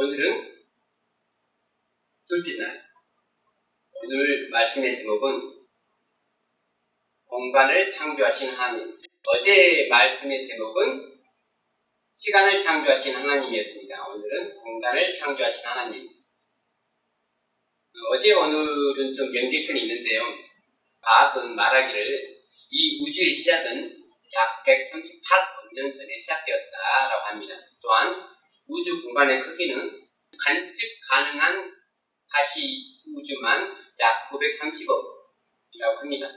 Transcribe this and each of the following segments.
오늘은 둘째 날. 오늘 말씀의 제목은 공간을 창조하신 하나님. 어제 말씀의 제목은 시간을 창조하신 하나님이었습니다. 오늘은 공간을 창조하신 하나님. 어제 오늘은 좀 연계성이 있는데요. 과학은 말하기를 이 우주의 시작은 약 138억 년 전에 시작되었다라고 합니다. 또한 우주 공간의 크기는 관측 가능한 가시 우주만 약 930억이라고 합니다.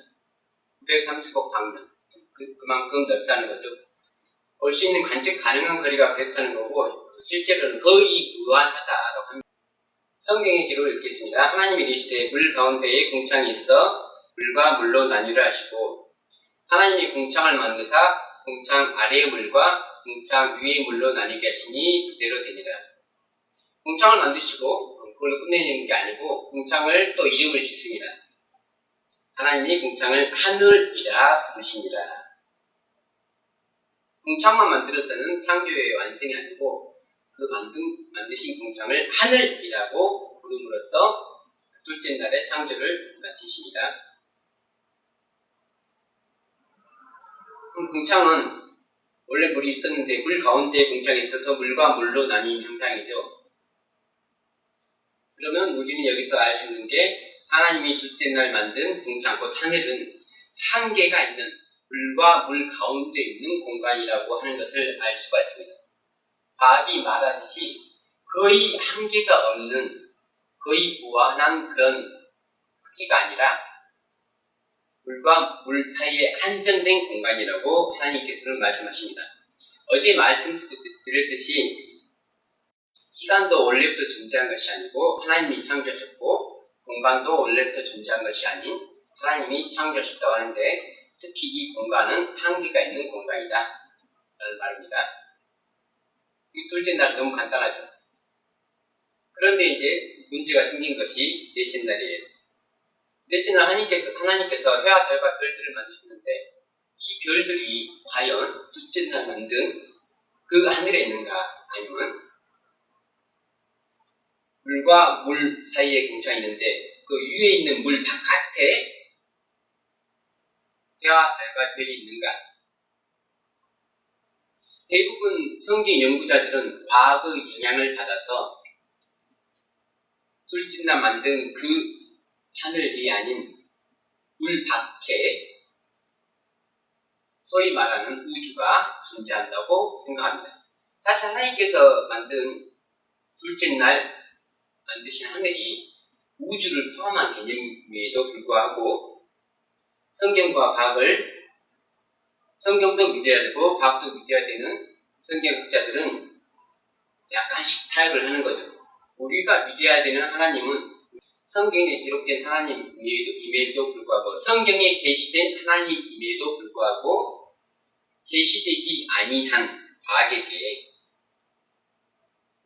930억 방면. 그만큼 넓다는 거죠. 볼 수 있는 관측 가능한 거리가 그렇다는 거고, 실제로는 거의 무한하다라고 합니다. 성경의 기록을 읽겠습니다. 하나님이 이르시되 물 가운데에 궁창이 있어 물과 물로 나뉘라 하시고, 하나님이 궁창을 만드사 궁창 아래의 물과 궁창 위의 물로 나뉘게 하시니 그대로 되니라. 궁창을 만드시고 그걸로 끝내는 게 아니고 궁창을 또 이름을 짓습니다. 하나님이 궁창을 하늘이라 부르시니라. 궁창만 만들어서는 창조의 완성이 아니고 그 만드신 궁창을 하늘이라고 부름으로써 둘째 날에 창조를 마치십니다. 궁창은 원래 물이 있었는데 물 가운데에 궁창이 있어서 물과 물로 나뉜 형상이죠. 그러면 우리는 여기서 알 수 있는 게 하나님이 둘째 날 만든 궁창, 곧 하늘은 한계가 있는 물과 물 가운데 있는 공간이라고 하는 것을 알 수가 있습니다. 과학이 말하듯이 거의 한계가 없는, 거의 무한한 그런 크기가 아니라 물과 물 사이에 한정된 공간이라고 하나님께서는 말씀하십니다. 어제 말씀드렸듯이 시간도 원래부터 존재한 것이 아니고 하나님이 창조하셨고, 공간도 원래부터 존재한 것이 아닌 하나님이 창조하셨다고 하는데, 특히 이 공간은 한계가 있는 공간이다 라는 말입니다. 이 둘째 날 너무 간단하죠. 그런데 이제 문제가 생긴 것이 넷째 날이에요. 넷째 날 하나님께서 해와 달과 별들을 만드셨는데, 이 별들이 과연 둘째 날 만든 그 하늘에 있는가, 아니면 물과 물 사이에 궁창이 있는데 그 위에 있는 물 바깥에 해와 달과 별이 있는가? 대부분 성경 연구자들은 과학의 영향을 받아서 둘째 날 만든 그 하늘이 아닌 물 밖에 소위 말하는 우주가 존재한다고 생각합니다. 사실 하나님께서 만든 둘째 날 만드신 하늘이 우주를 포함한 개념임에도 불구하고 성경과 과학을, 성경도 믿어야 되고 과학도 믿어야 되는 성경학자들은 약간씩 타협을 하는 거죠. 우리가 믿어야 되는 하나님은 성경에 기록된 하나님임에도 불구하고, 성경에 계시된 하나님임에도 불구하고 계시되지 아니한 과학에게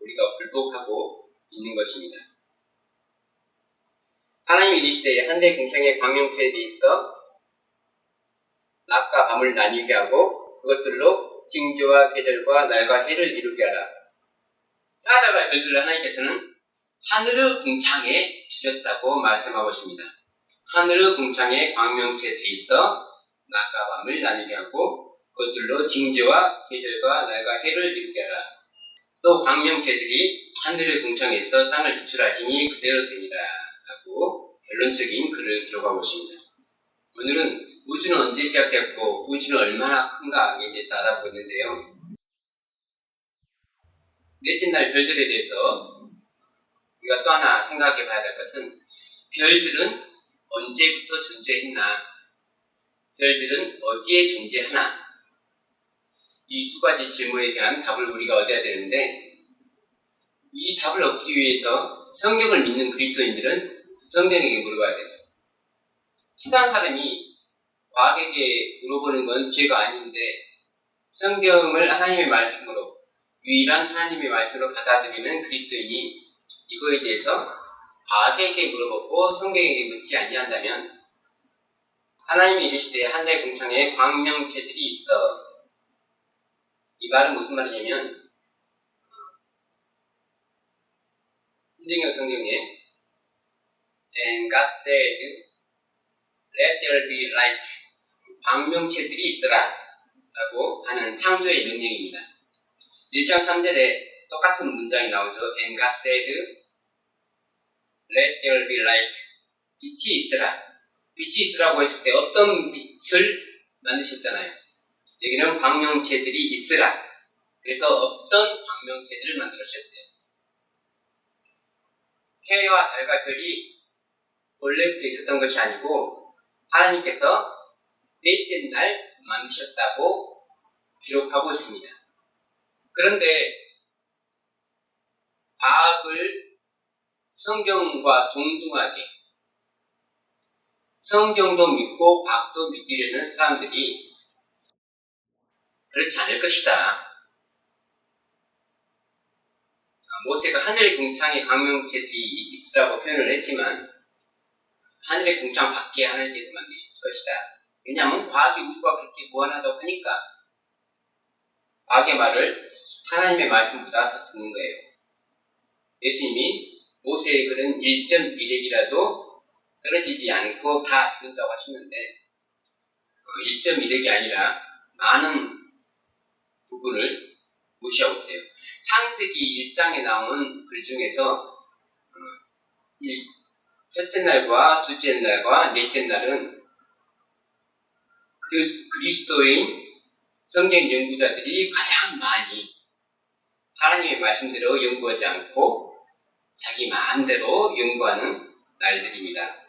우리가 불복하고 있는 것입니다. 하나님이 이르시되 한대 궁창의 광명체에 있어 낮과 밤을 나뉘게 하고 그것들로 징조와 계절과 날과 해를 이루게 하라. 해와 별들을 하나님께서는 하늘의 궁창에 주셨다고 말씀하고 있습니다. 하늘의 궁창에 광명체에 있어 낮과 밤을 나뉘게 하고 그것들로 징조와 계절과 날과 해를 이루게 하라. 또 광명체들이 하늘의 궁창에서 땅을 유출하시니 그대로 되니라 라고 결론적인 글을 기록하고 있습니다. 오늘은 우주는 언제 시작됐고 우주는 얼마나 큰가에 대해서 알아보고 있는데요. 넷째 날 별들에 대해서 우리가 또 하나 생각해 봐야 될 것은, 별들은 언제부터 존재했나, 별들은 어디에 존재하나, 이 두 가지 질문에 대한 답을 우리가 얻어야 되는데, 이 답을 얻기 위해서 성경을 믿는 그리스도인들은 성경에게 물어봐야 되죠. 신한 사람이 과학에게 물어보는 건 죄가 아닌데, 성경을 하나님의 말씀으로, 유일한 하나님의 말씀으로 받아들이는 그리스도인이 이거에 대해서 과학에게 물어보고 성경에게 묻지 아니한다면, 하나님이 이르시되 하늘의 궁창에 광명체들이 있어. 이 말은 무슨 말이냐면, 신중경 성경에 And God said, Let there be light. 광명체들이 있으라 라고 하는 창조의 명령입니다. 1장 3절에 똑같은 문장이 나오죠. And God said, Let there be light. 빛이 있으라. 빛이 있으라고 했을 때 어떤 빛을 만드셨잖아요. 여기는 광명체들이 있으라. 그래서 어떤 광명체들을 만들으셨대요. 해와 달과 별이 원래부터 있었던 것이 아니고 하나님께서 넷째 날 만드셨다고 기록하고 있습니다. 그런데 과학을 성경과 동등하게 성경도 믿고 과학도 믿으려는 사람들이 그렇지 않을 것이다. 모세가 하늘의 궁창에 광명체들이 있으라고 표현을 했지만 하늘의 궁창 밖에 하나님께서 만드실 것이다. 왜냐하면 과학이 우주가 그렇게 무한하다고 하니까 과학의 말을 하나님의 말씀보다 더 듣는 거예요. 예수님이 모세의 글은 1.1핵이라도 떨어지지 않고 다 이룬다고 하셨는데 1.1핵이 아니라 많은 부분을 무시하고 있어요. 창세기 1장에 나온 글 중에서 첫째 날과 둘째 날과 넷째 날은 그리스도인 성경 연구자들이 가장 많이 하나님의 말씀대로 연구하지 않고 자기 마음대로 연구하는 날들입니다.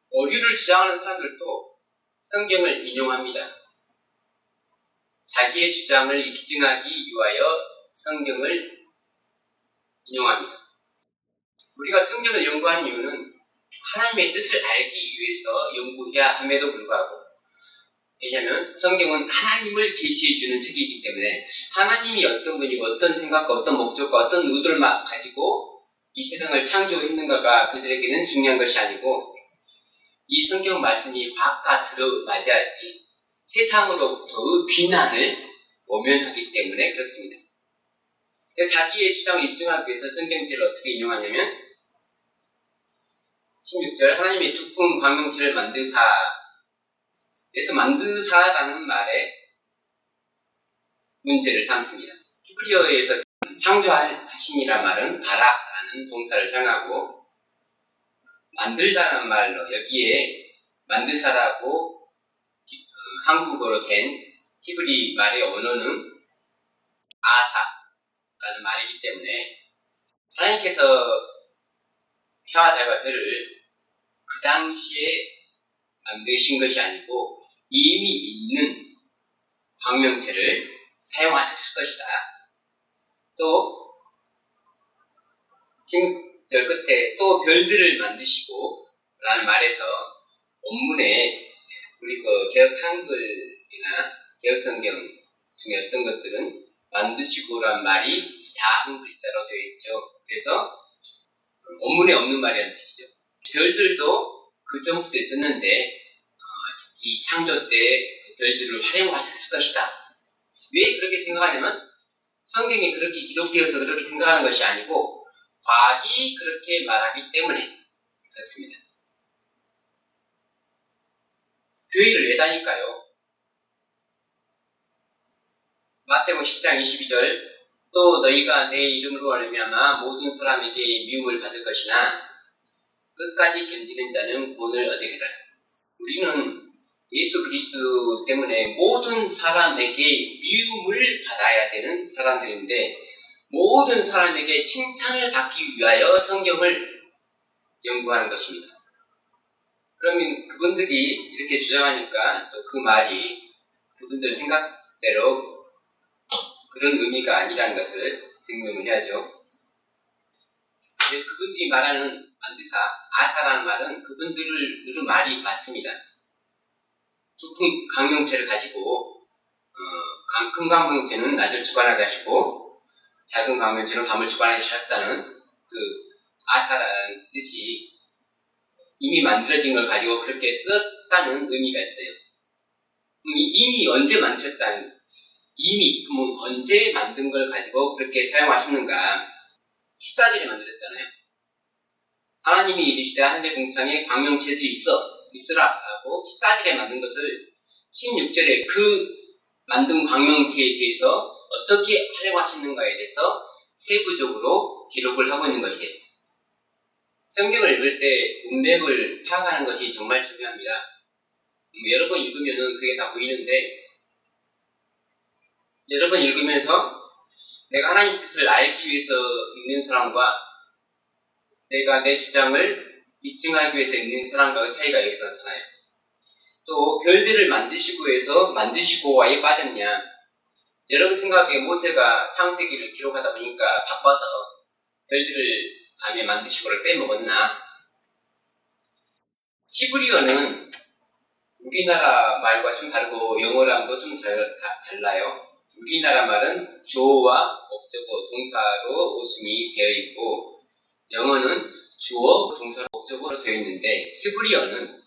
오류를 주장하는 사람들도 성경을 인용합니다. 자기의 주장을 입증하기 위하여 성경을 인용합니다. 우리가 성경을 연구하는 이유는 하나님의 뜻을 알기 위해서 연구해야 함에도 불구하고, 왜냐하면 성경은 하나님을 계시해주는 책이기 때문에 하나님이 어떤 분이고 어떤 생각과 어떤 목적과 어떤 의도를 가지고 이 세상을 창조했는가가 그들에게는 중요한 것이 아니고 이 성경 말씀이 과학과 들어맞아야지 세상으로부터의 비난을 모면하기 때문에 그렇습니다. 자기의 주장을 입증하기 위해서 성경책을 어떻게 인용하냐면 16절 하나님의 두 품 광명체를 만드사. 그래서 만드사라는 말에 문제를 삼습니다. 히브리어에서 창조하신이란 말은 바라라는 동사를 사용하고 만들다라는 말로 여기에 만드사라고 한국어로 된 히브리 말의 언어는 아사라는 말이기 때문에 하나님께서 해와 달과 별을 그 당시에 만드신 것이 아니고 이미 있는 광명체를 사용하셨을 것이다. 또 16절 끝에 또 별들을 만드시고 라는 말에서 원문에 우리 개혁 한글이나 개혁 성경 중에 어떤 것들은 만드시고라는 말이 작은 글자로 되어 있죠. 그래서 원문에 없는 말이라는 뜻이죠. 별들도 그 전부터 있었는데 이 창조 때 별들을 활용하셨을 것이다. 왜 그렇게 생각하냐면 성경이 그렇게 기록되어서 그렇게 생각하는 것이 아니고 과학이 그렇게 말하기 때문에 그렇습니다. 교회를 왜 다닐까요? 마태복음 10장 22절 또 너희가 내 이름으로 말미암아 모든 사람에게 미움을 받을 것이나 끝까지 견디는 자는 구원을 얻으리라. 우리는 예수 그리스도 때문에 모든 사람에게 미움을 받아야 되는 사람들인데 모든 사람에게 칭찬을 받기 위하여 성경을 연구하는 것입니다. 그러면 그분들이 이렇게 주장하니까 또 그 말이 그분들 생각대로 그런 의미가 아니라는 것을 증명을 해야죠. 그분들이 말하는 만드사, 아사라는 말은 그분들의 말이 맞습니다. 두 큰 광명체를 가지고 큰 광명체는 낮을 주관하게 하시고 작은 광명체는 밤을 주관하게 하셨다는 그 아사라는 뜻이 이미 만들어진 걸 가지고 그렇게 썼다는 의미가 있어요. 이미 언제 만드셨다는 이미 그러면 언제 만든 걸 가지고 그렇게 사용하시는가? 14절에 만들었잖아요. 하나님이 이르시되 하늘의 궁창에 광명체도 있으라 라고 14절에 만든 것을 16절에 그 만든 광명체에 대해서 어떻게 활용하시는가에 대해서 세부적으로 기록을 하고 있는 것이에요. 성경을 읽을 때 문맥을 파악하는 것이 정말 중요합니다. 여러 번 읽으면 그게 다 보이는데, 여러 번 읽으면서 내가 하나님 뜻을 알기 위해서 읽는 사람과 내가 내 주장을 입증하기 위해서 읽는 사람과의 차이가 여기서 나타나요. 또 별들을 만드시고와 왜 빠졌냐? 여러분 생각에 모세가 창세기를 기록하다 보니까 바빠서 별들을 다음에 만드시고를 빼먹었나? 히브리어는 우리나라 말과 좀 다르고 영어랑도 좀 달라요. 우리나라 말은 주어와 목적어, 동사로 오순이 되어 있고, 영어는 주어, 동사, 목적어로 되어 있는데, 히브리어는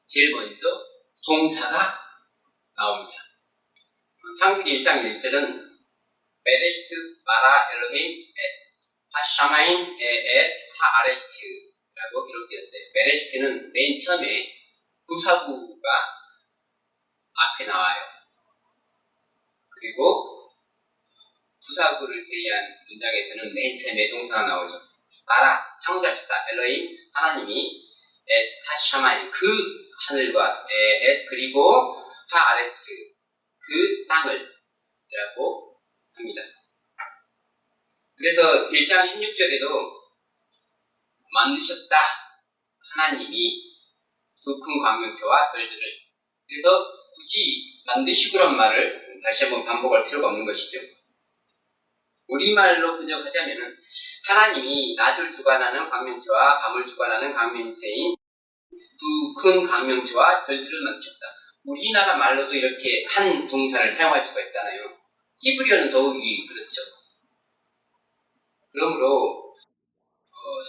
제일 먼저 동사가 나옵니다. 창세기 1장 1절은 베레시트 마라 엘로힘 엣 하샤마인 엣 하아레츠라고 기록되었어요. 베레시트는 맨 처음에 부사구가 앞에 나와요. 그리고 부사구를 제외한 문장에서는 맨 처음에 동사가 나오죠. 마라, 창조하셨다. 엘로힘, 하나님이 엣 하샤마인, 그 하늘과 엣, 그리고 하아레츠, 그 땅을 라고 합니다. 그래서 1장 16절에도 만드셨다. 하나님이 그 큰 광명체와 별들을. 그래서 굳이 만드시고란 말을 다시 한번 반복할 필요가 없는 것이죠. 우리말로 번역하자면은 하나님이 낮을 주관하는 광명체와 밤을 주관하는 광명체인 두 큰 광명체와 별들을 만드셨다. 우리나라 말로도 이렇게 한 동사를 사용할 수가 있잖아요. 히브리어는 더욱이 그렇죠. 그러므로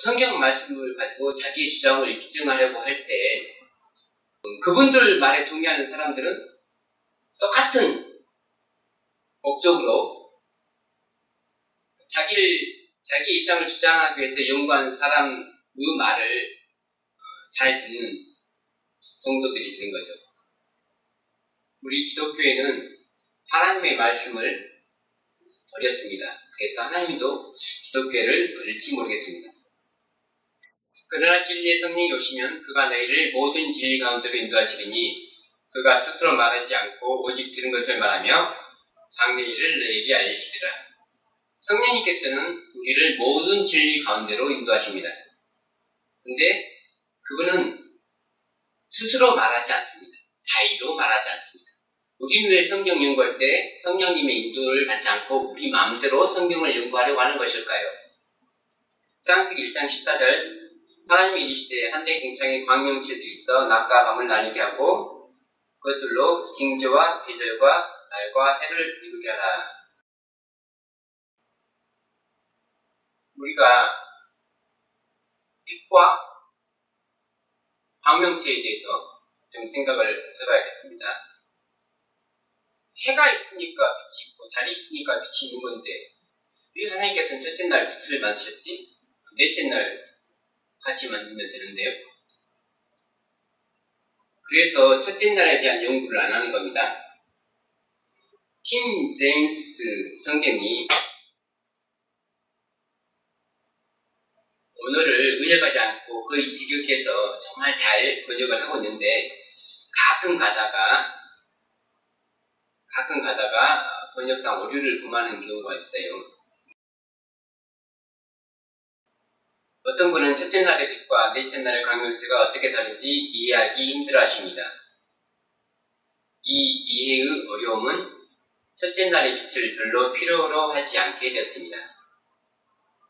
성경 말씀을 가지고 자기의 주장을 입증하려고 할 때 그분들 말에 동의하는 사람들은 똑같은 목적으로 자기 입장을 주장하기 위해서 연구한 사람의 말을 잘 듣는 성도들이 되는 거죠. 우리 기독교회는 하나님의 말씀을 버렸습니다. 그래서 하나님도 기독교회를 버릴지 모르겠습니다. 그러나 진리의 성령이 오시면 그가 너희를 모든 진리 가운데로 인도하시리니 그가 스스로 말하지 않고 오직 들은 것을 말하며 장래일을 너희에게 알리시리라. 성령님께서는 우리를 모든 진리 가운데로 인도하십니다. 근데 그분은 스스로 말하지 않습니다. 자의로 말하지 않습니다. 우리는 왜 성경 연구할 때 성령님의 인도를 받지 않고 우리 마음대로 성경을 연구하려고 하는 것일까요? 창세기 1장 14절 하나님이 이르시되 한대 궁창에 광명체도 있어 낮과 밤을 나뉘게 하고 그것들로 징조와 계절과 날과 해를 이루게 하라. 우리가 빛과 광명체에 대해서 좀 생각을 해봐야겠습니다. 해가 있으니까 빛이 있고 달이 있으니까 빛이 있는 건데 왜 하나님께서는 첫째 날 빛을 만드셨지? 넷째 날 같이 만들면 되는데요. 그래서 첫째 날에 대한 연구를 안 하는 겁니다. 킹 제임스 성경이 언어를 의역하지 않고 거의 직역해서 정말 잘 번역을 하고 있는데 가끔 가다가 번역상 오류를 범하는 경우가 있어요. 어떤 분은 첫째 날의 빛과 넷째 날의 광명체가 어떻게 다른지 이해하기 힘들어 하십니다. 이 이해의 어려움은 첫째 날의 빛을 별로 필요로 하지 않게 되었습니다.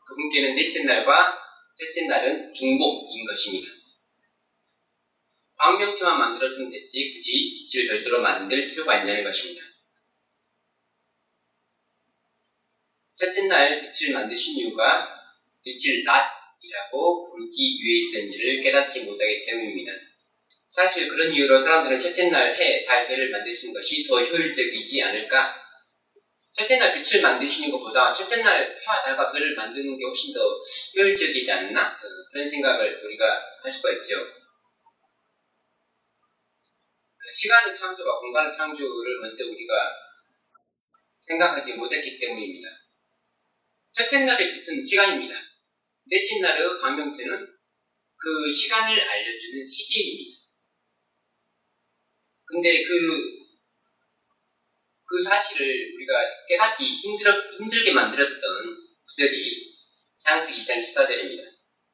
그분께는 넷째 날과 셋째 날은 중복인 것입니다. 광명체만 만들었으면 됐지 굳이 빛을 별도로 만들 필요가 있냐는 것입니다. 첫째 날 빛을 만드신 이유가 빛을 낮이라고 부르기 위해서인지를 깨닫지 못하기 때문입니다. 사실 그런 이유로 사람들은 첫째 날 달, 별을 만드시는 것이 더 효율적이지 않을까 첫째 날 빛을 만드시는 것보다 첫째 날 해와 달과 별을 만드는 게 훨씬 더 효율적이지 않나? 그런 생각을 우리가 할 수가 있죠. 시간의 창조와 공간의 창조를 먼저 우리가 생각하지 못했기 때문입니다. 첫째 날의 빛은 시간입니다. 넷째 날의 광명체는 그 시간을 알려주는 시계입니다. 근데 그 사실을 우리가 깨닫기 힘들게 만들었던 구절이 창세기 2장 14절입니다.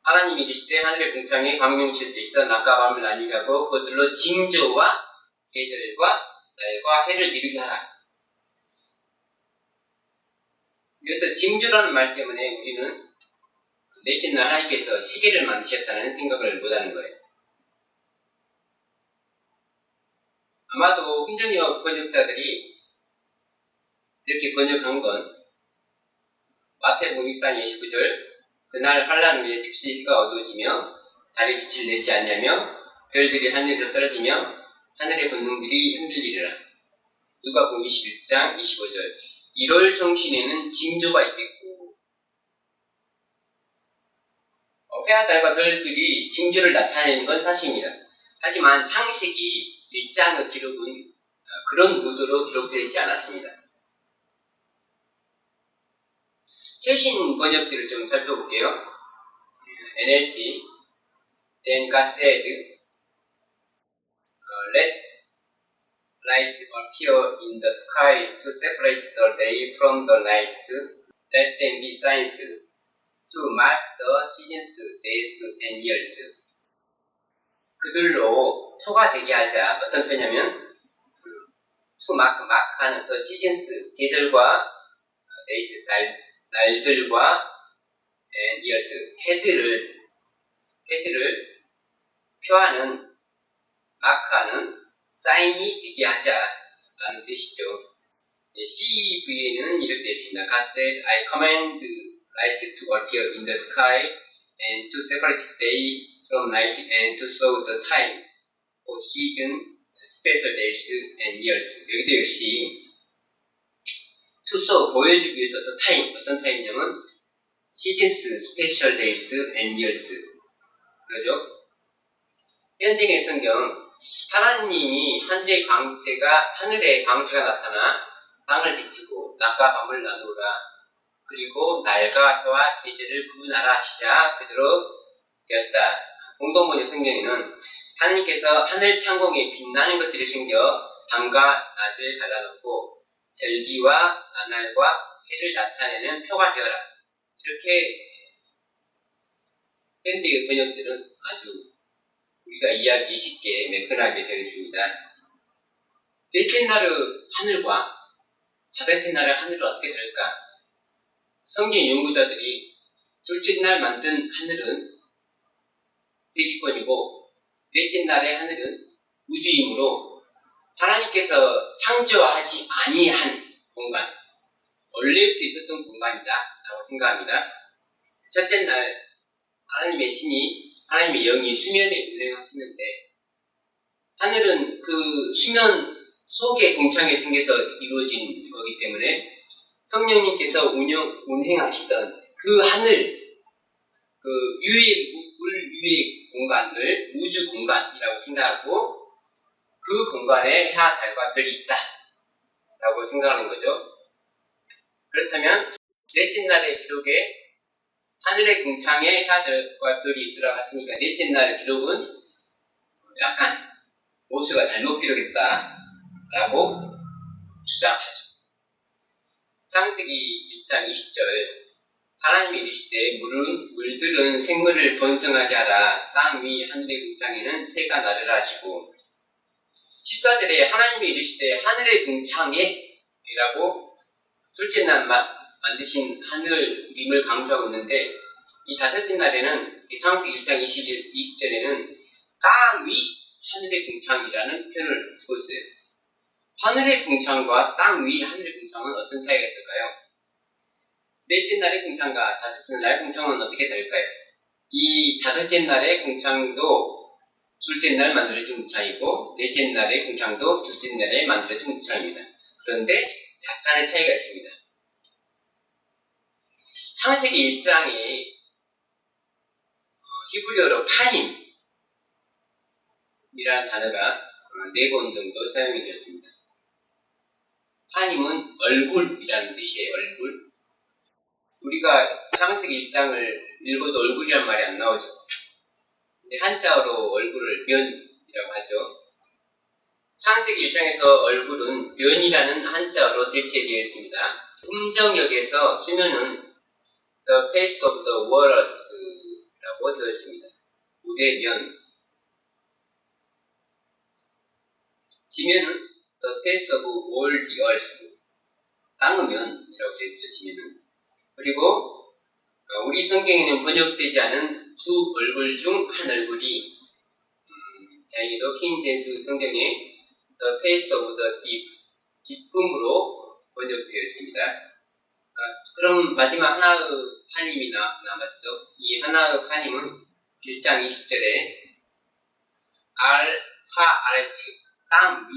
하나님이 이르시되 하늘의 궁창에 광명체들이 있어 낮과 밤을 나뉘게 하고 그들로 징조와 계절과 달과 해를 이루게 하라. 그래서 징조라는 말 때문에 우리는 넷째 날 하나님께서 시계를 만드셨다는 생각을 못하는 거예요. 아마도 혼전역 번역자들이 이렇게 번역한 건 마태복음 24장 29절 그날 환란 후에 즉시 해가 어두워지며 달이 빛을 내지 않냐며 별들이 하늘에서 떨어지며 하늘의 권능들이 흔들리리라. 누가복음 21장 25절 1월 성신에는 징조가 있겠고 해와 달과 별들이 징조를 나타내는 건 사실입니다. 하지만 창세기 1장의 기록은 그런 무드로 기록되지 않았습니다. 최신 번역들을 좀 살펴볼게요. NLT Then God said Let lights appear in the sky to separate the day from the night. Let them be signs to mark the seasons, days, and years. 그들로 표가 되게 하자. 어떤 표냐면 to mark 하는 the seasons, 계절과 days, 날들과 and years, 해들을 표하는 마크하는 사인이 되게 하자라는 뜻이죠. CV에는 이렇게 되어 있습니다. God said, I command lights to appear in the sky and to separate day from night and to show the time for season, special days and years. 여기도 역시 to show, 보여주기 위해서 the time, 어떤 타임이냐면 seasons, special days and years. 그러죠? 현대의 성경 하나님이 하늘의 광채가 나타나 땅을 비추고 낮과 밤을 나누라. 그리고 날과 해와 계절을 구분하라 하시자 그대로 되었다. 공동번역 성경에는 하나님께서 하늘 창공에 빛나는 것들이 생겨 밤과 낮을 갈라놓고 절기와 나날과 해를 나타내는 표가 되어라. 이렇게 현대의 번역들은 아주 우리가 이해하기 쉽게 매끈하게 되어 있습니다. 넷째 날의 하늘과 다섯째 날의 하늘은 어떻게 다를까? 성경 연구자들이 둘째 날 만든 하늘은 대기권이고 넷째 날의 하늘은 우주이므로 하나님께서 창조하지 아니한 공간, 원래부터 있었던 공간이다 라고 생각합니다. 첫째 날 하나님의 신이 하나님의 영이 수면에 운행하시는데 하늘은 그 수면 속의 공창에 생겨서 이루어진 거기 때문에 성령님께서 운행하시던 그 하늘, 그 물 위의 공간을 우주 공간이라고 생각하고 그 공간에 해와 달과 별이 있다 라고 생각하는 거죠. 그렇다면 넷째 날의 기록에 하늘의 궁창에 해와 달과 별이 있으라고 했으니까 넷째 날의 기록은 약간 모세가 잘못 기록했다 라고 주장하죠. 창세기 1장 20절 하나님이 이르시되 물들은 생물을 번성하게 하라. 땅 위 하늘의 궁창에는 새가 나르라 하시고 14절에 하나님이 이르시되 하늘의 궁창에 이라고 둘째 날 만드신 하늘임을 강조하고 있는데 이 다섯째 날에는 창세기 1장 20절에는 땅 위 하늘의 궁창이라는 표현을 쓰고 있어요. 하늘의 궁창과 땅 위 하늘의 궁창은 어떤 차이가 있을까요? 넷째 날의 궁창과 다섯째 날의 궁창은 어떻게 다를까요? 이 다섯째 날의 궁창도 둘째 날 만들어진 궁창이고 넷째 날의 궁창도 둘째 날에 만들어진 궁창입니다. 그런데 약간의 차이가 있습니다. 창세기 1장에 히브리어로 파님이라는 단어가 4번 정도 사용이 되었습니다. 파님은 얼굴이라는 뜻이에요. 얼굴. 우리가 창세기 1장을 읽어도 얼굴이란 말이 안 나오죠. 근데 한자어로 얼굴을 면이라고 하죠. 창세기 1장에서 얼굴은 면이라는 한자어로 대체되어 있습니다. 음정역에서 수면은 the face of the waters라고 되어 있습니다. 물의 면. 지면은 the face of all the earth. 땅의 면이라고 되어 있죠. 지면은. 그리고 우리 성경에는 번역되지 않은 두 얼굴 중 한 얼굴이 다행히도 킹제임스 성경에 The face of the deep, 기쁨으로 번역되어 있습니다. 그럼 마지막 하나의 파님이 남았죠. 이 하나의 파님은 1장 20절에 알하아레츠, 땅 위,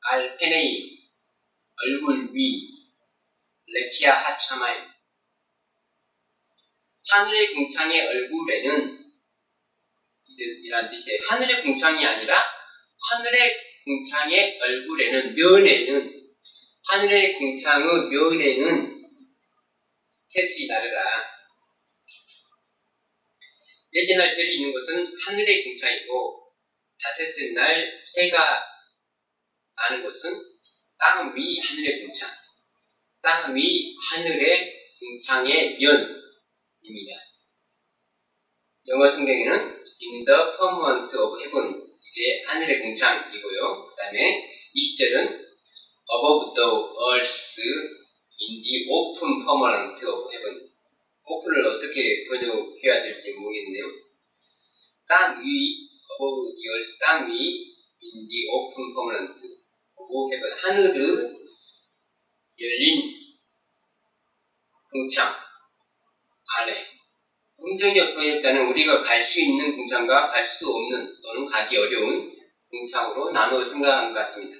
알페네이, 얼굴 위, 레키아 하샤마이. 하늘의 궁창의 얼굴에는 이란 뜻이에요. 하늘의 궁창이 아니라 하늘의 궁창의 얼굴에는, 면에는, 하늘의 궁창의 면에는 새들이 나르라. 넷째 날 별이 있는 것은 하늘의 궁창이고, 다섯째 날 새가 나는 것은 땅 위 하늘의 궁창, 땅 위 하늘의 궁창의 면입니다. 영어 성경에는 In the firmament of heaven, 이게 하늘의 궁창이고요. 그 다음에 20절은 Above the earth in the open firmament of heaven. open을 어떻게 번역해야 될지 모르겠네요. 땅 위, above the earth, 땅 위 in the open firmament of heaven. 하늘의 열린 궁창 안에. 음정역 번역자는 우리가 갈 수 있는 궁창과 갈 수 없는 또는 가기 어려운 궁창으로 나누어 생각한 것 같습니다.